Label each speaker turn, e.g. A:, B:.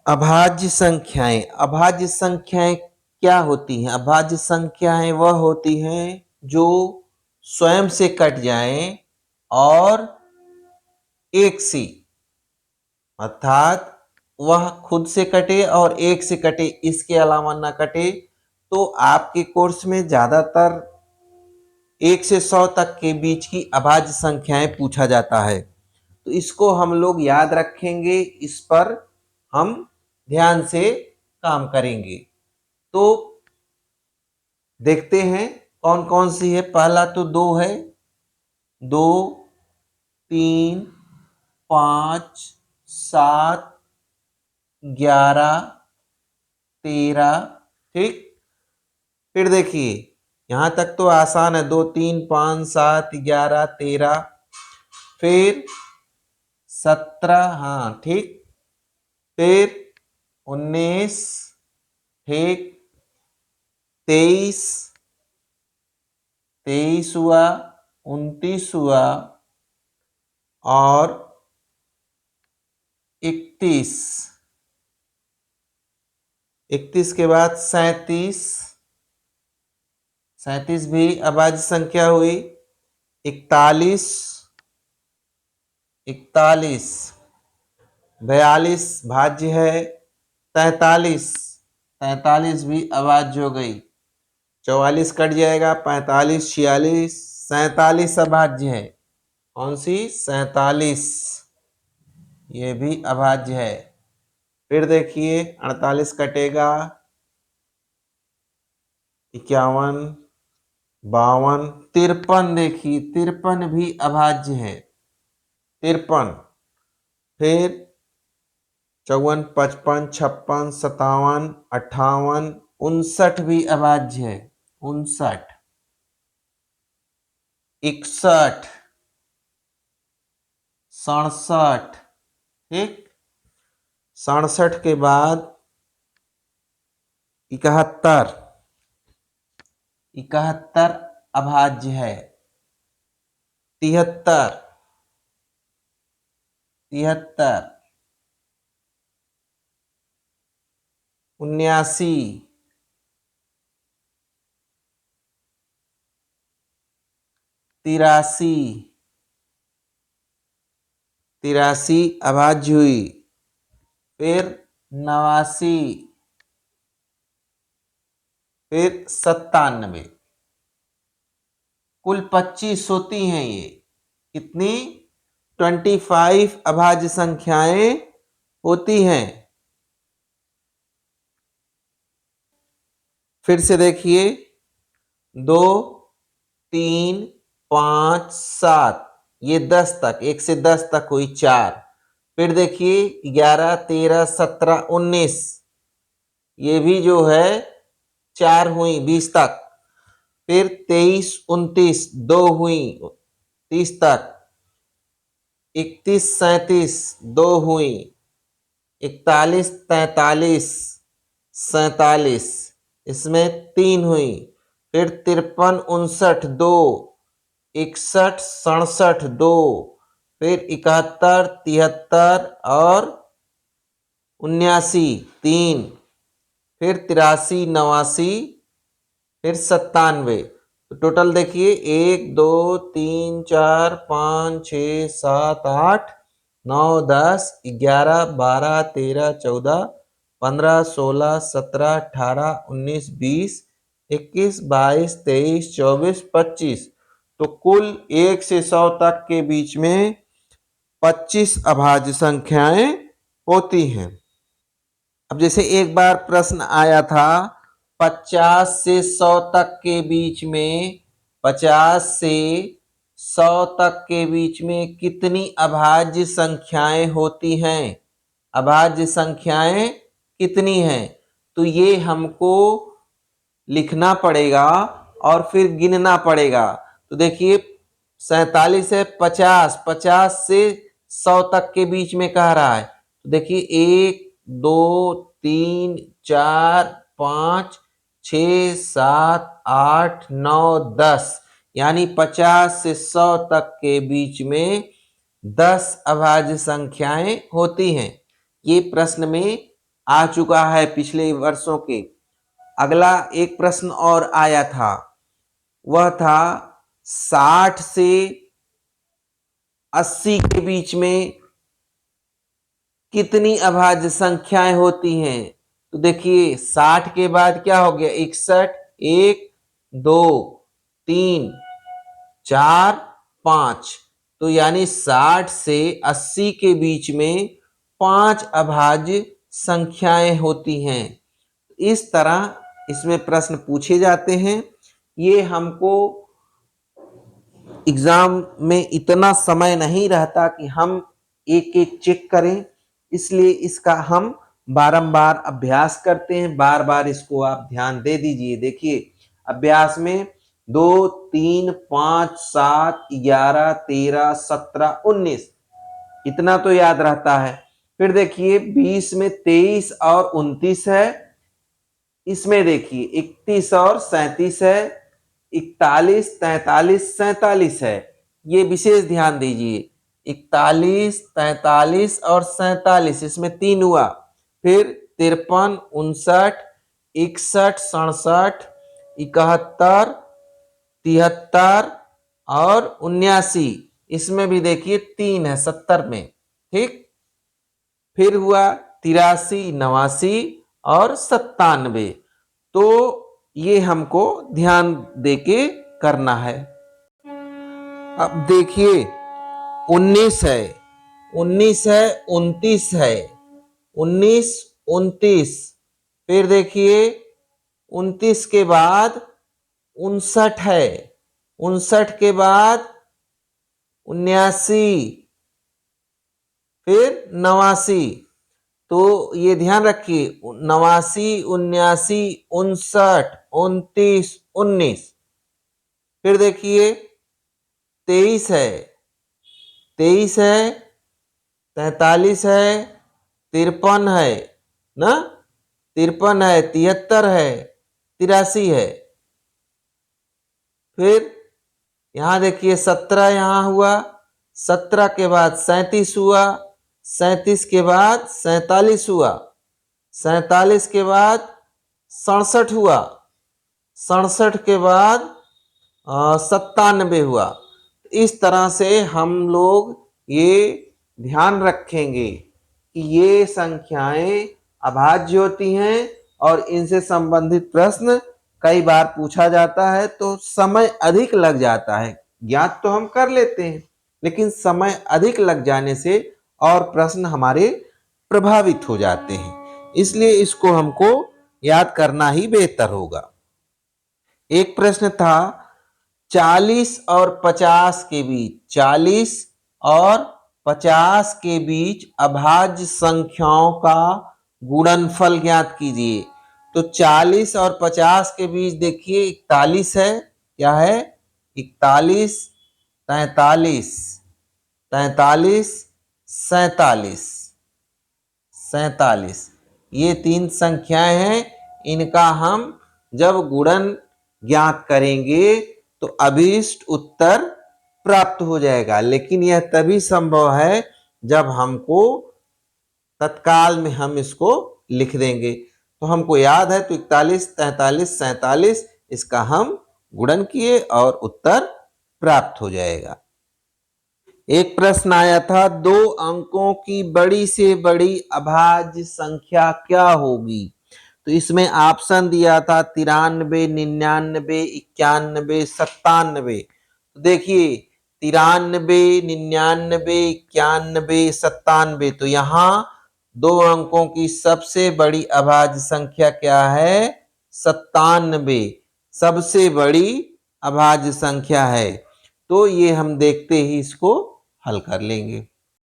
A: अभाज्य संख्याएं। अभाज्य संख्याएं क्या होती हैं? अभाज्य संख्याएं वह होती हैं जो स्वयं से कट जाएं और एक से, अर्थात वह खुद से कटे और एक से कटे, इसके अलावा ना कटे। तो आपके कोर्स में ज्यादातर 1 से 100 तक के बीच की अभाज्य संख्याएं पूछा जाता है, तो इसको हम लोग याद रखेंगे, इस पर हम ध्यान से काम करेंगे। तो देखते हैं कौन कौन सी है। पहला तो 2 है, 2, 3, 5, 7, 11, 13। ठीक, फिर देखिए यहां तक तो आसान है, 2, 3, 5, 7, 11, 13, फिर 17, हाँ ठीक, फिर 19, ठीक, 23, 23 हुआ, 29 हुआ और 31। 31 के बाद 37, 37 भी अभाज्य संख्या हुई। 41, 42 भाज्य है। 43, 43 भी अभाज्य हो गई। 44 कट जाएगा, 45, 46, 47 अभाज्य है। कौन सी? 47, ये भी अभाज्य है। फिर देखिए 48 कटेगा, 51, 52, 53, देखिए 53 भी अभाज्य है। 53, फिर 54, 55, 56, 57, 58, 59 भी अभाज्य है। 59, 61, 67, ठीक, 67 के बाद 71, 71 अभाज्य है। 73, 73, 79, 83, 83 अभाज्य हुई। फिर 89, फिर 97। कुल 25 होती हैं ये। कितनी? 25 अभाज्य संख्याएं होती हैं। फिर से देखिए 2, 3, 5, 7, ये 10 तक, 1 से 10 तक हुई 4। फिर देखिए 11, 13, 17, 19, ये भी जो है 4 हुई 20 तक। फिर 23, 29, 2 हुई 30 तक। 31, 37, 2 हुई। 41, 43, 47, इसमें 3 हुई। फिर 53, 59, 2, 61, 67, 2, फिर 71, 73 और 79, 3, फिर 83, 89, फिर 97। तो टोटल देखिए 1, 2, 3, 4, 5, 6, 7, 8, 9, 10, 11, 12, 13, 14, 15, 16, 17, 18, 19, 20, 21, 22, 23, 24, 25। तो कुल 1 से 100 तक के बीच में 25 अभाज्य संख्याएं होती हैं। अब जैसे एक बार प्रश्न आया था 50 से 100 तक के बीच में, 50 से 100 तक के बीच में कितनी अभाज्य संख्याएं होती हैं? अभाज्य संख्याएं कितनी हैं? तो ये हमको लिखना पड़ेगा और फिर गिनना पड़ेगा। तो देखिए 47 है, 50, 50 से 100 तक के बीच में कह रहा है। तो देखिए 1, 2, 3, 4, 5, 6, 7, 8, 9, 10, यानी 50 से 100 तक के बीच में 10 अभाज्य संख्याएं होती हैं। ये प्रश्न में आ चुका है पिछले वर्षों के। अगला एक प्रश्न और आया था, वह था 60 से 80 के बीच में कितनी अभाज्य संख्याएं होती हैं। तो देखिए 60 के बाद क्या हो गया, 61, 1 2 3 4 5, तो यानी 60 से 80 के बीच में 5 अभाज्य संख्याएं होती हैं। इस तरह इसमें प्रश्न पूछे जाते हैं। ये हमको एग्जाम में इतना समय नहीं रहता कि हम एक एक चेक करें, इसलिए इसका हम बारंबार अभ्यास करते हैं। बार बार इसको आप ध्यान दे दीजिए। देखिए अभ्यास में 2 3 5 7 11 13 17 19 इतना तो याद रहता है। फिर देखिए 20 में 23 और 29 है। इसमें देखिए 31 और 37 है, 41 43 47 है। ये विशेष ध्यान दीजिए, 41 43 और 47, इसमें 3 हुआ। फिर 53 59 61 67 71 73 और 79, इसमें भी देखिए 3 है 70 में। ठीक, फिर हुआ 83 89 और 97। तो ये हमको ध्यान देके करना है। अब देखिए 19 है, 19 है 29 है, 19 29, फिर देखिए 29 के बाद 59 है, 59 के बाद 79, फिर 89। तो ये ध्यान रखिए 89 89 59 29 19। फिर देखिए 23 है, 23 है, 43 है, 53 है ना, 53 है, 73 है, 83 है। फिर यहां देखिए 17 यहां हुआ, 17 के बाद 37 हुआ, 37 के बाद 47 हुआ, 47 के बाद 67 हुआ, 67 के बाद 97 हुआ। इस तरह से हम लोग ये ध्यान रखेंगे कि ये संख्याएं अभाज्य होती हैं और इनसे संबंधित प्रश्न कई बार पूछा जाता है, तो समय अधिक लग जाता है। ज्ञात तो हम कर लेते हैं, लेकिन समय अधिक लग जाने से और प्रश्न हमारे प्रभावित हो जाते हैं, इसलिए इसको हमको याद करना ही बेहतर होगा। एक प्रश्न था 40 और 50 के बीच, 40 और 50 के बीच अभाज्य संख्याओं का गुणनफल ज्ञात कीजिए। तो 40 और 50 के बीच देखिए 41 है, क्या है 41 43 43 47 47, ये 3 संख्याएं हैं। इनका हम जब गुणन ज्ञात करेंगे तो अभीष्ट उत्तर प्राप्त हो जाएगा, लेकिन यह तभी संभव है जब हमको तत्काल में हम इसको लिख देंगे। तो हमको याद है, तो 41 43 47 इसका हम गुणन किए और उत्तर प्राप्त हो जाएगा। एक प्रश्न आया था 2 अंकों की बड़ी से बड़ी अभाज्य संख्या क्या होगी। तो इसमें ऑप्शन दिया था 93 99 91 97। देखिए 93 99 91 97, तो यहाँ 2 अंकों की सबसे बड़ी अभाज्य संख्या क्या है, 97 सबसे बड़ी अभाज्य संख्या है। तो ये हम देखते ही इसको हल कर लेंगे।